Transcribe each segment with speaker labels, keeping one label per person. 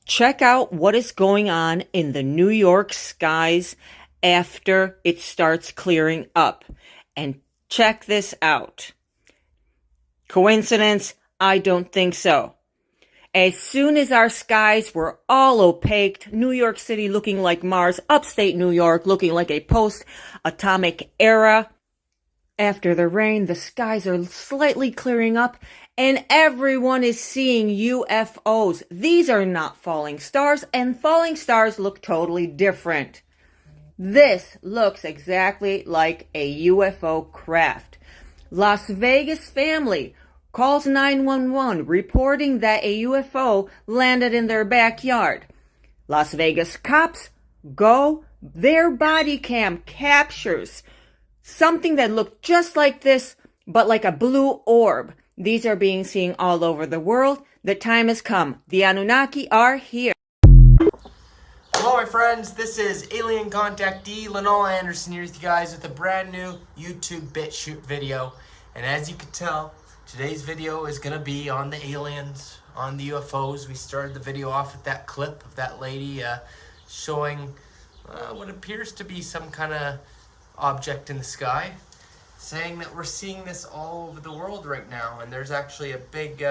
Speaker 1: Check out what is going on in the New York skies after it starts clearing up. And check this out. Coincidence? I don't think so. As soon as our skies were all opaqued, New York City looking like Mars, upstate New York looking like a post-atomic era, after the rain, the skies are slightly clearing up, and everyone is seeing UFOs. These are not falling stars, and falling stars look totally different. This looks exactly like a UFO craft. Las Vegas family calls 911 reporting that a UFO landed in their backyard. Las Vegas cops go. Their body cam captures something that looked just like this, but like a blue orb. These are being seen all over the world. The time has come. The Anunnaki are here.
Speaker 2: Hello my friends, this is Alien Contactee Linol Anderson here with you guys with a brand new YouTube BitChute video. And as you can tell, today's video is going to be on the aliens, on the UFOs. We started the video off with that clip of that lady showing what appears to be some kind of object in the sky, saying that we're seeing this all over the world right now. And there's actually a big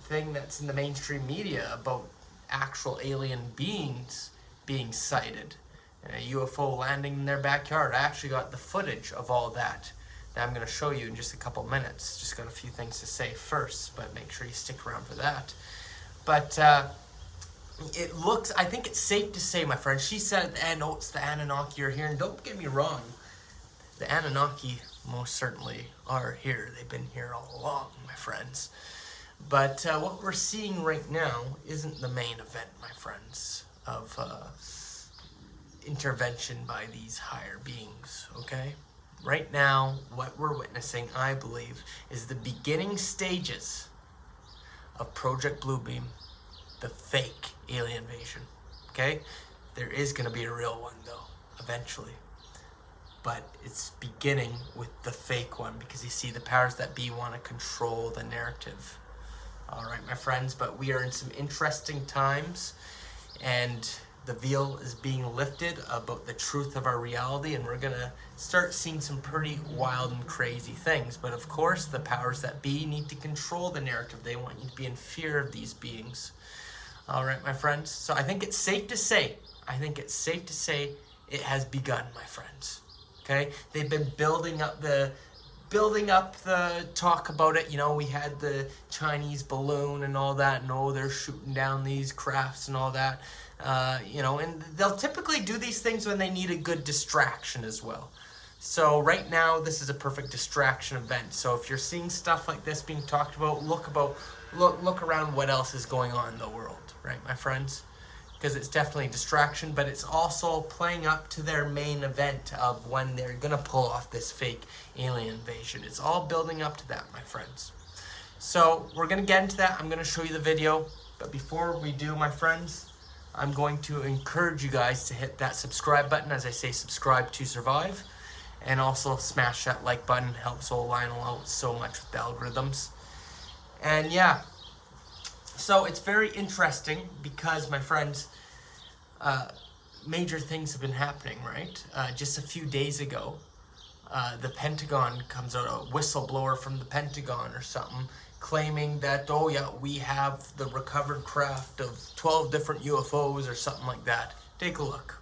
Speaker 2: thing that's in the mainstream media about actual alien beings being sighted and a UFO landing in their backyard. I actually got the footage of all that I'm going to show you in just a couple minutes. Just got a few things to say first, but make sure you stick around for that. But it looks, I think it's safe to say, my friend, she said, and oh, it's the Anunnaki are here. And don't get me wrong, the Anunnaki most certainly are here. They've been here all along, my friends. But what we're seeing right now isn't the main event, my friends, of intervention by these higher beings, okay? Right now, what we're witnessing, I believe, is the beginning stages of Project Bluebeam, the fake alien invasion, okay? There is going to be a real one, though, eventually. But it's beginning with the fake one, because you see, the powers that be want to control the narrative. All right, my friends, but we are in some interesting times, and the veil is being lifted about the truth of our reality, and we're going to start seeing some pretty wild and crazy things. But of course, the powers that be need to control the narrative. They want you to be in fear of these beings. All right, my friends. So I think it's safe to say, it has begun, my friends. Okay? They've been building up the talk about it. You know, we had the Chinese balloon and all that, and oh, they're shooting down these crafts and all that. You know, and they'll typically do these things when they need a good distraction as well. So right now, this is a perfect distraction event. So if you're seeing stuff like this being talked about, look around what else is going on in the world, right, my friends? Because it's definitely a distraction, but it's also playing up to their main event of when they're going to pull off this fake alien invasion. It's all building up to that, my friends. So we're going to get into that. I'm going to show you the video. But before we do, my friends, I'm going to encourage you guys to hit that subscribe button. As I say, subscribe to survive. And also smash that like button. Helps old Lionel out so much with the algorithms. And yeah. So it's very interesting because, my friends, major things have been happening, right? Just a few days ago, the Pentagon comes out, a whistleblower from the Pentagon or something, claiming that, oh yeah, we have the recovered craft of 12 different UFOs or something like that. Take a look.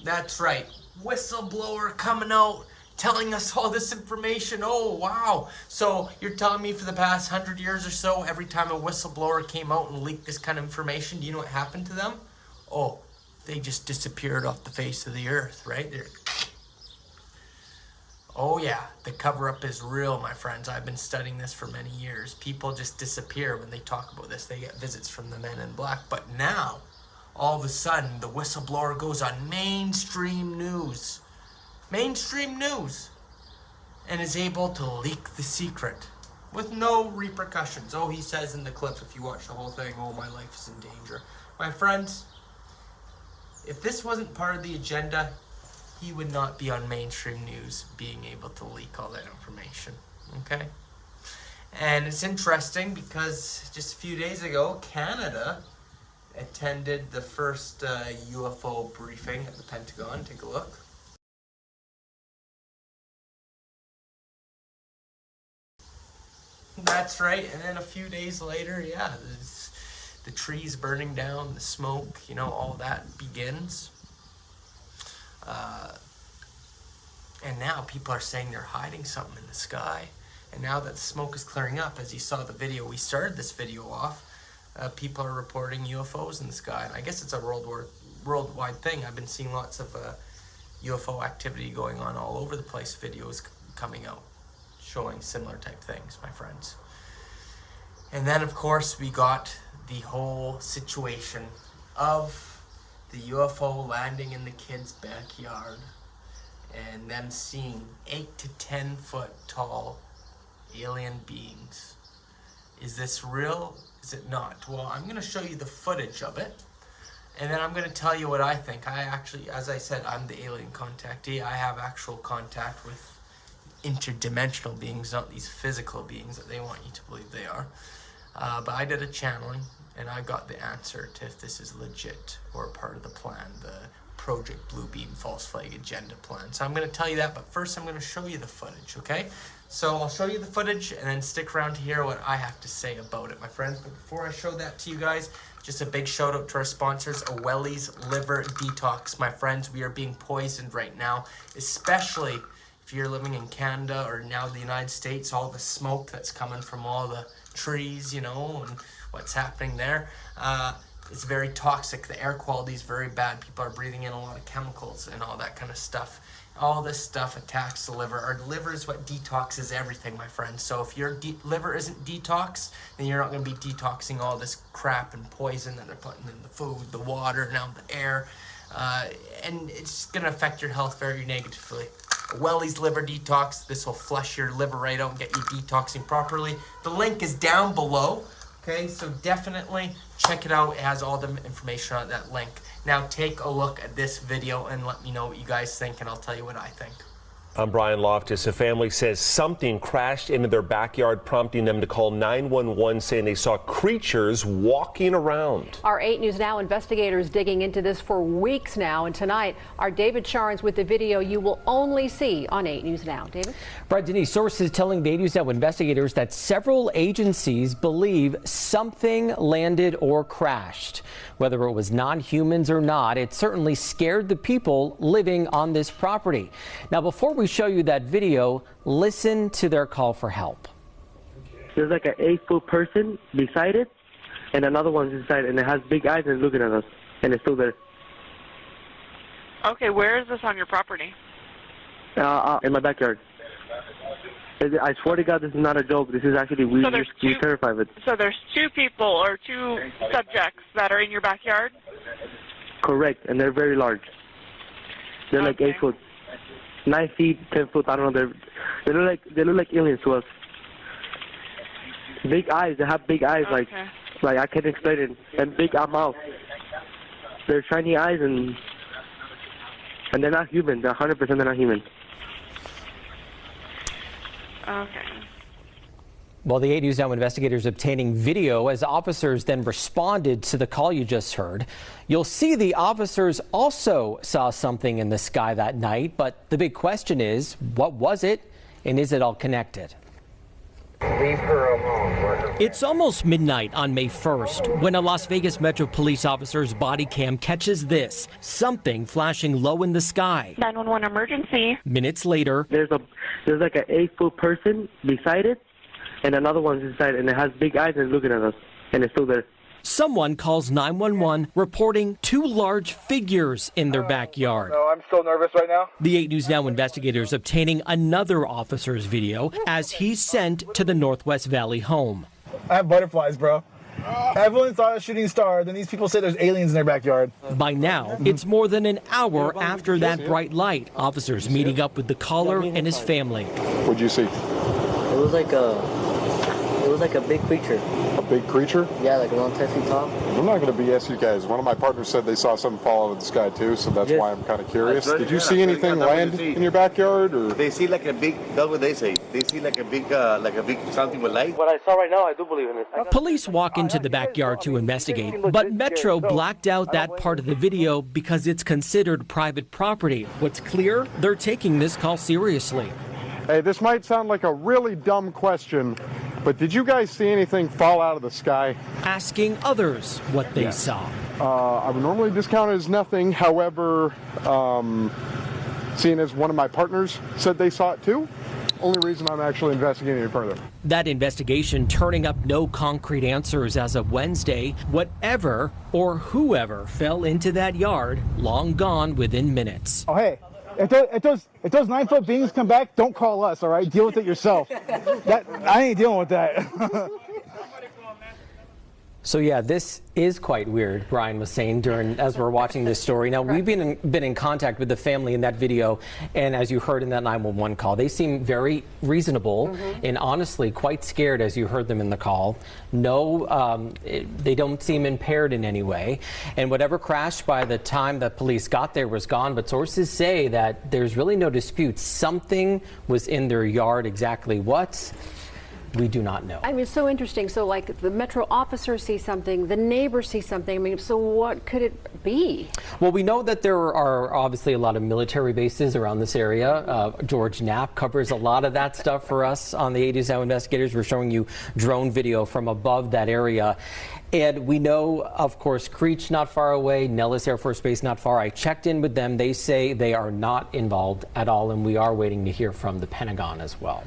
Speaker 2: That's right, whistleblower coming out, telling us all this information. Oh, wow. So you're telling me for the past 100 years or so, every time a whistleblower came out and leaked this kind of information, do you know what happened to them? Oh, they just disappeared off the face of the earth, right? Oh yeah, the cover-up is real, my friends. I've been studying this for many years. People just disappear when they talk about this. They get visits from the men in black. But now, all of a sudden, the whistleblower goes on mainstream news. Mainstream news. And is able to leak the secret with no repercussions. Oh, he says in the clip, if you watch the whole thing, oh, my life is in danger. My friends, if this wasn't part of the agenda, he would not be on mainstream news being able to leak all that information, okay? And it's interesting because just a few days ago, Canada attended the first UFO briefing at the Pentagon. Take a look. That's right, and then a few days later, yeah, the trees burning down, the smoke, you know, all that begins. And now people are saying they're hiding something in the sky. And now that the smoke is clearing up, as you saw the video, we started this video off, people are reporting UFOs in the sky. And I guess it's a worldwide thing. I've been seeing lots of UFO activity going on all over the place, videos coming out showing similar type things, my friends. And then, of course, we got the whole situation of the UFO landing in the kid's backyard and them seeing 8 to 10 foot tall alien beings. Is this real? Is it not? Well, I'm going to show you the footage of it, and then I'm going to tell you what I think. I actually, as I said, I'm the alien contactee. I have actual contact with interdimensional beings, not these physical beings that they want you to believe they are. But I did a channeling, and I got the answer to if this is legit or part of the plan, the Project Bluebeam false flag agenda plan. So I'm going to tell you that, but first I'm going to show you the footage, okay? So I'll show you the footage and then stick around to hear what I have to say about it, my friends. But before I show that to you guys, just a big shout out to our sponsors, OWELLI's Liver Detox. My friends, we are being poisoned right now, especially if you're living in Canada or now the United States, all the smoke that's coming from all the trees, you know, and what's happening there. It's very toxic. The air quality is very bad. People are breathing in a lot of chemicals and all that kind of stuff. All this stuff attacks the liver. Our liver is what detoxes everything, my friends. So if your liver isn't detoxed, then you're not going to be detoxing all this crap and poison that they're putting in the food, the water, now the air. And it's going to affect your health very negatively. OWELLI's Liver Detox. This will flush your liver right out and get you detoxing properly. The link is down below. Okay, so definitely check it out. It has all the information on that link. Now take a look at this video and let me know what you guys think, and I'll tell you what I think.
Speaker 3: I'm Brian Loftus. A family says something crashed into their backyard, prompting them to call 911, saying they saw creatures walking around.
Speaker 4: Our 8 News Now investigators digging into this for weeks now, and tonight our David Charnes with the video you will only see on 8 News Now. David?
Speaker 5: Right, Denise, sources telling the 8 News Now investigators that several agencies believe something landed or crashed. Whether it was non-humans or not, it certainly scared the people living on this property. Now, before we show you that video, listen to their call for help.
Speaker 6: There's like an 8-foot person beside it, and another one's inside, and it has big eyes and looking at us, and it's still there.
Speaker 7: Okay, where is this on your property?
Speaker 6: In my backyard. I swear to God, this is not a joke. This is actually, we're terrified of it.
Speaker 7: So there's 2 people or 2 subjects that are in your backyard?
Speaker 6: Correct, and they're very large. They're like 8 foot. 9 feet, 10 foot, I don't know. They look like aliens to us. Big eyes, they have big eyes, like I can't explain it. And big mouth. They're shiny eyes, and they're not human. They're 100% they're not human.
Speaker 7: Okay.
Speaker 5: Well, the 8 News Now investigators obtaining video as officers then responded to the call you just heard. You'll see the officers also saw something in the sky that night, but the big question is, what was it, and is it all connected?
Speaker 6: Leave her alone.
Speaker 8: It's almost midnight on May 1st when a Las Vegas Metro Police officer's body cam catches this, something flashing low in the sky.
Speaker 7: 911 emergency.
Speaker 8: Minutes later,
Speaker 6: There's like an 8-foot person beside it, and another one's inside, and it has big eyes and looking at us, and it's still there.
Speaker 8: someone calls 911 reporting 2 large figures in their backyard.
Speaker 9: No, I'm so nervous right now.
Speaker 8: The 8 News Now investigators obtaining another officer's video as he's sent to the Northwest Valley home.
Speaker 9: I have butterflies, bro. Everyone saw a shooting star, then these people say there's aliens in their backyard.
Speaker 8: By now, it's more than an hour after that bright light. Officers meeting up with the caller and his family.
Speaker 9: What'd you see?
Speaker 6: It was like a big creature.
Speaker 9: A
Speaker 10: big creature?
Speaker 6: Yeah, like around 10 feet tall.
Speaker 10: I'm not going to BS you guys. One of my partners said they saw something fall out of the sky too, so that's why I'm kind of curious. Did you see anything land in your backyard? Or
Speaker 11: they see like a big, that's what they say. They see like a big something with light.
Speaker 6: What I saw right now, I do believe in it.
Speaker 8: Police walk into the backyard to investigate, but Metro blacked out that part of the video because it's considered private property. What's clear, they're taking this call seriously.
Speaker 10: Hey, this might sound like a really dumb question, but did you guys see anything fall out of the sky?
Speaker 8: Asking others what they saw.
Speaker 10: I would normally discount it as nothing. However, seeing as one of my partners said they saw it too, only reason I'm actually investigating it further.
Speaker 8: That investigation turning up no concrete answers as of Wednesday. Whatever or whoever fell into that yard, long gone within minutes.
Speaker 9: Oh, hey. If those 9-foot beings come back, don't call us, all right? Deal with it yourself. I ain't dealing with that.
Speaker 5: So yeah, this is quite weird, Brian was saying as we're watching this story. Now, we've been in contact with the family in that video, and as you heard in that 911 call, they seem very reasonable and honestly quite scared as you heard them in the call. No, they don't seem impaired in any way. And whatever crashed by the time that police got there was gone, but sources say that there's really no dispute. Something was in their yard. Exactly what? We do not know.
Speaker 4: I mean, it's so interesting. So, like, the Metro officer sees something, the neighbor sees something. I mean, so what could it be?
Speaker 5: Well, we know that there are obviously a lot of military bases around this area. George Knapp covers a lot of that stuff for us on the 80s Now Investigators. We're showing you drone video from above that area. And we know, of course, Creech not far away, Nellis Air Force Base not far. I checked in with them. They say they are not involved at all, and we are waiting to hear from the Pentagon as well.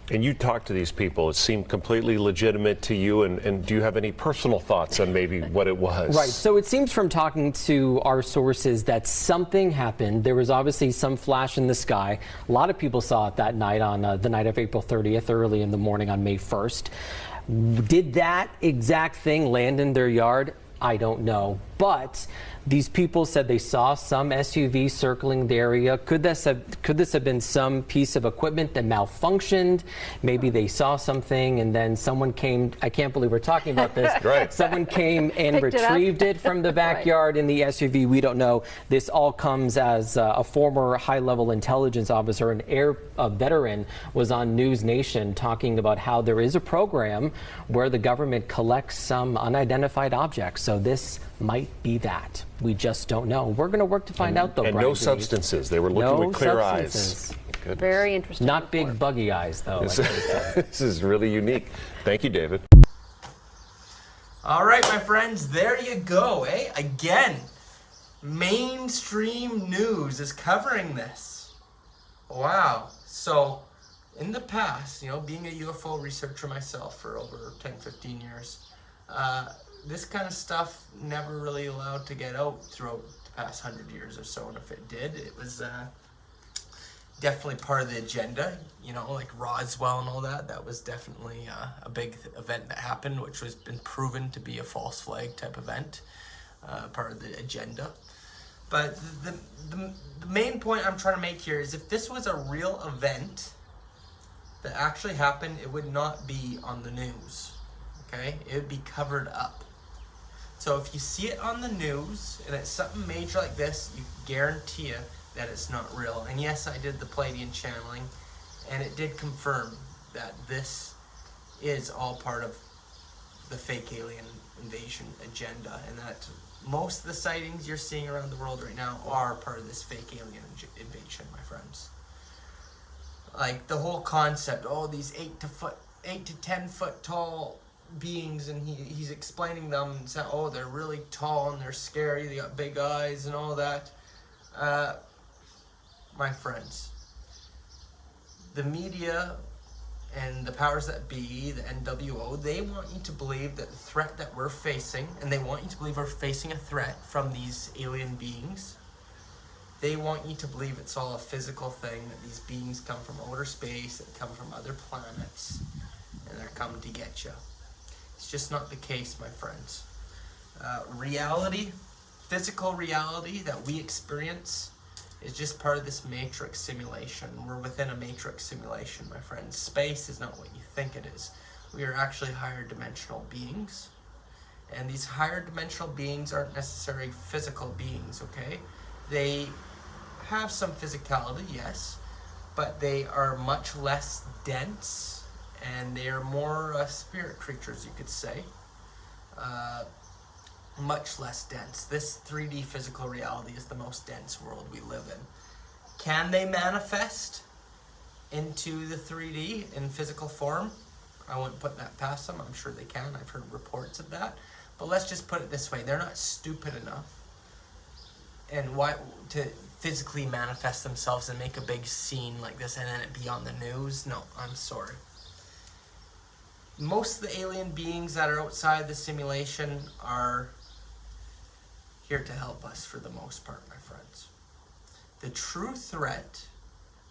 Speaker 3: And you talked to these people. It seemed completely legitimate to you. And do you have any personal thoughts on maybe what it was?
Speaker 5: Right. So it seems from talking to our sources that something happened. There was obviously some flash in the sky. A lot of people saw it that night on the night of April 30th, early in the morning on May 1st. Did that exact thing land in their yard? I don't know. But these people said they saw some SUV circling the area. Could this have been some piece of equipment that malfunctioned? Maybe they saw something and then someone came. I can't believe we're talking about this.
Speaker 3: Right.
Speaker 5: Someone came and retrieved it from the backyard in the SUV. We don't know. This all comes as a former high-level intelligence officer, a veteran, was on News Nation talking about how there is a program where the government collects some unidentified objects. So this might be that. We just don't know. We're going to work to find out, though,
Speaker 3: And
Speaker 5: Brian
Speaker 3: no substances. They were looking with clear eyes. Goodness.
Speaker 4: Very interesting.
Speaker 5: Not big buggy eyes, though. Like
Speaker 3: This is really unique. Thank you, David.
Speaker 2: All right, my friends, there you go, eh? Again, mainstream news is covering this. Wow. So, in the past, you know, being a UFO researcher myself for over 10, 15 years, this kind of stuff never really allowed to get out throughout the past 100 years or so, and if it did, it was definitely part of the agenda, you know, like Roswell and all that. That was definitely a big event that happened, which was been proven to be a false flag type event, part of the agenda. But the main point I'm trying to make here is if this was a real event that actually happened, it would not be on the news, okay? It would be covered up. So if you see it on the news and it's something major like this, you guarantee you that it's not real. And yes, I did the Palladian channeling, and it did confirm that this is all part of the fake alien invasion agenda, and that most of the sightings you're seeing around the world right now are part of this fake alien invasion, my friends. Like the whole concept, oh, these 8 to 10 foot tall beings, and he's explaining them and saying, oh, they're really tall and they're scary, they got big eyes and all that. My friends, the media and the powers that be, the NWO, they want you to believe that the threat that we're facing, and they want you to believe we're facing a threat from these alien beings. They want you to believe it's all a physical thing, that these beings come from outer space, that come from other planets, and they're coming to get you. It's just not the case, my friends. Reality, physical reality that we experience is just part of this matrix simulation. We're within a matrix simulation, my friends. Space is not what you think it is. we are actually higher dimensional beings. And these higher dimensional beings aren't necessarily physical beings, okay? They have some physicality, yes, but they are much less dense, and they are more spirit creatures, you could say. Much less dense. This 3D physical reality is the most dense world we live in. Can they manifest into the 3D in physical form? I wouldn't put that past them. I'm sure they can. I've heard reports of that. But let's just put it this way. They're not stupid enough and why to physically manifest themselves and make a big scene like this and then it be on the news. No, I'm sorry. Most of the alien beings that are outside the simulation are here to help us for the most part, my friends. The true threat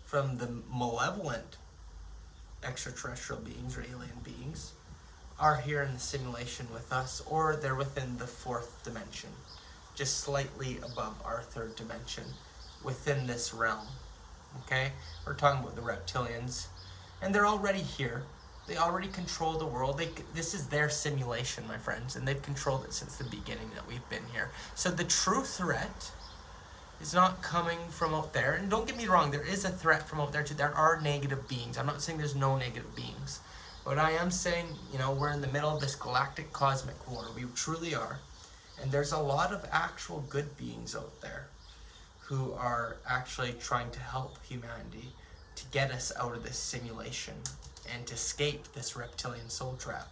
Speaker 2: from the malevolent extraterrestrial beings or alien beings are here in the simulation with us, or they're within the fourth dimension, just slightly above our third dimension, within this realm. Okay? We're talking about the reptilians, and they're already here. They already control the world. This is their simulation, my friends, and they've controlled it since the beginning that we've been here. So the true threat is not coming from out there. And don't get me wrong, there is a threat from out there too. There are negative beings. I'm not saying there's no negative beings. But I am saying, you know, we're in the middle of this galactic cosmic war. We truly are. And there's a lot of actual good beings out there who are actually trying to help humanity to get us out of this simulation and to escape this reptilian soul trap.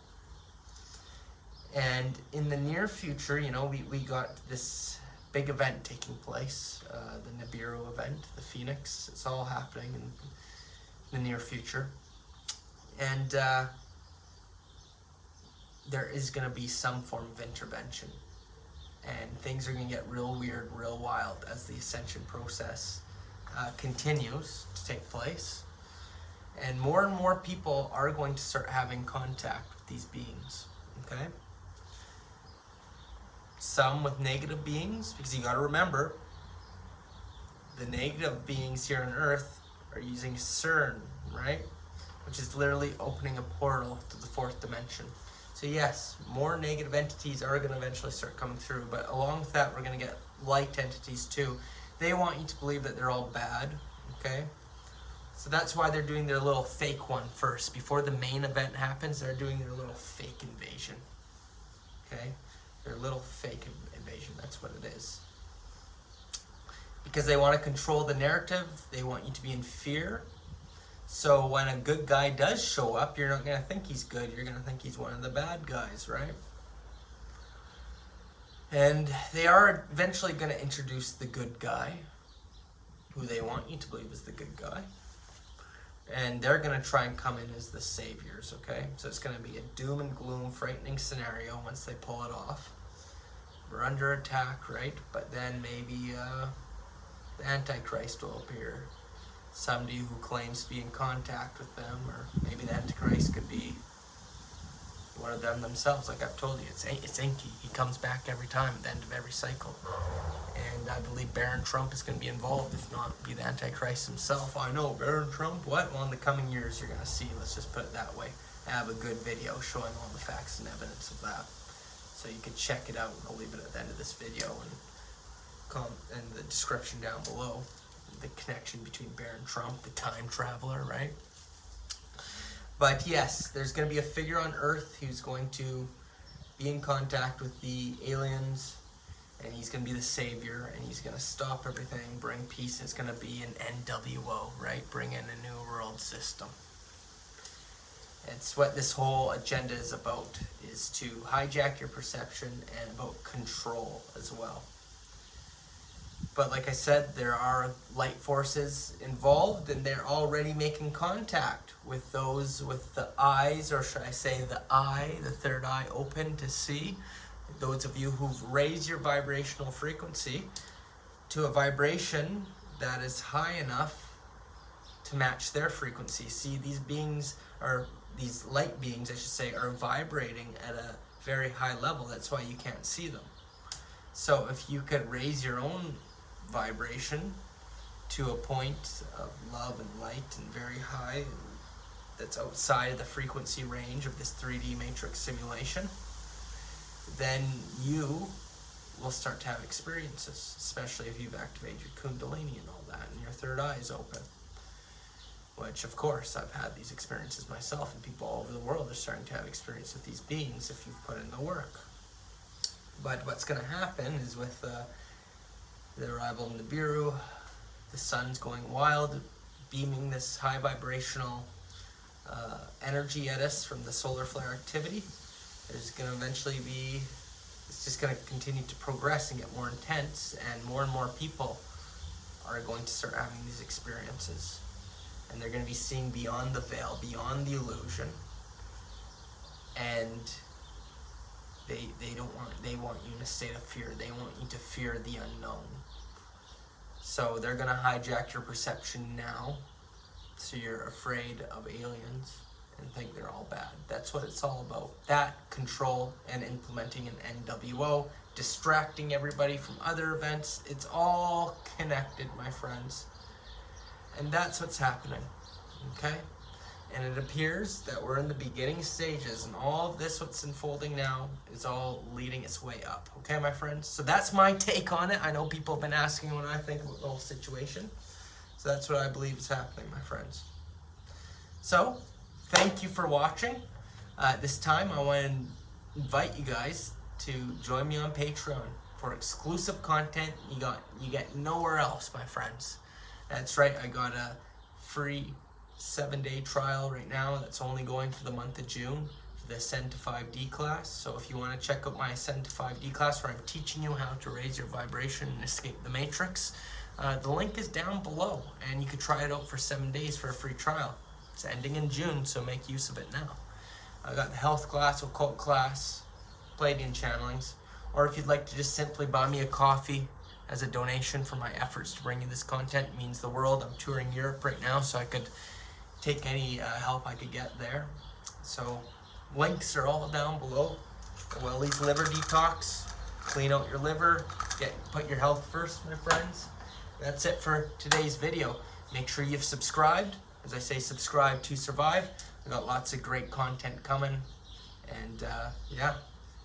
Speaker 2: And in the near future, you know, we got this big event taking place, the Nibiru event, the Phoenix. It's all happening in the near future. And there is going to be some form of intervention. And things are going to get real weird, real wild as the ascension process continues to take place. And more people are going to start having contact with these beings, okay? Some with negative beings, because you got to remember, the negative beings here on Earth are using CERN, right? Which is literally opening a portal to the fourth dimension. So yes, more negative entities are going to eventually start coming through, but along with that, we're going to get light entities too. They want you to believe that they're all bad, okay? So that's why they're doing their little fake one first. Before the main event happens, they're doing their little fake invasion, okay? Their little fake invasion, that's what it is. Because they want to control the narrative, they want you to be in fear. So when a good guy does show up, you're not going to think he's good, you're going to think he's one of the bad guys, right? And they are eventually going to introduce the good guy, who they want you to believe is the good guy. And they're going to try and come in as the saviors, okay? So it's going to be a doom and gloom, frightening scenario once they pull it off. We're under attack, right? But then maybe the Antichrist will appear. Somebody who claims to be in contact with them, or maybe the Antichrist could be one of them themselves. Like I've told you, it's Inky. He comes back every time at the end of every cycle. And I believe Baron Trump is going to be involved, if not be the Antichrist himself. I know, Baron Trump, what? Well, in the coming years you're going to see, let's just put it that way. I have a good video showing all the facts and evidence of that. So you can check it out, and I'll leave it at the end of this video and in the description down below. The connection between Baron Trump, the time traveler, right? But yes, there's going to be a figure on Earth who's going to be in contact with the aliens, and he's going to be the savior, and he's going to stop everything, bring peace. It's going to be an NWO, right? Bring in a new world system. It's what this whole agenda is about, is to hijack your perception and about control as well. But like I said, there are light forces involved, and they're already making contact with those with the eyes, or should I say the eye, the third eye open to see. Those of you who've raised your vibrational frequency to a vibration that is high enough to match their frequency. See, these beings are, these light beings, I should say, are vibrating at a very high level. That's why you can't see them. So if you could raise your own vibration to a point of love and light and very high that's outside of the frequency range of this 3D matrix simulation, then you will start to have experiences, especially if you've activated your Kundalini and all that, and your third eye is open. Which, of course, I've had these experiences myself, and people all over the world are starting to have experience with these beings if you've put in the work. But what's going to happen is with the arrival of Nibiru, the sun's going wild, beaming this high vibrational energy at us from the solar flare activity. There's going to eventually be, it's just going to continue to progress and get more intense, and more people are going to start having these experiences. And they're going to be seeing beyond the veil, beyond the illusion. And they want you in a state of fear. They want you to fear the unknown. So they're going to hijack your perception now, so you're afraid of aliens and think they're all bad. That's what it's all about. That, control, and implementing an NWO, distracting everybody from other events. It's all connected, my friends. And that's what's happening, okay? And it appears that we're in the beginning stages, and all of this, what's unfolding now, is all leading its way up, okay, my friends? So that's my take on it. I know people have been asking what I think about the whole situation. So that's what I believe is happening, my friends. So, thank you for watching. This time, I want to invite you guys to join me on Patreon for exclusive content you get nowhere else, my friends. That's right, I got a free 7-day trial right now that's only going for the month of June for the Ascend to 5D class. So if you want to check out my Ascend to 5D class, where I'm teaching you how to raise your vibration and escape the matrix, the link is down below, and you can try it out for 7 days for a free trial. It's ending in June, so make use of it now. I got the health class, occult class, Palladian channelings, or if you'd like to just simply buy me a coffee as a donation for my efforts to bring you this content, it means the world. I'm touring Europe right now, so I could take any help I could get there. So links are all down below. OWELLI's liver detox, clean out your liver, put your health first, my friends. That's it for today's video. Make sure you've subscribed. As I say, subscribe to survive. We got lots of great content coming, and yeah,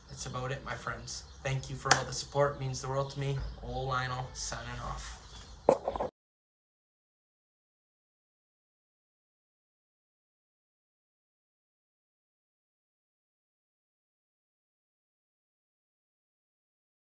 Speaker 2: that's about it, my friends. Thank you for all the support. It means the world to me. Old Lionel signing off.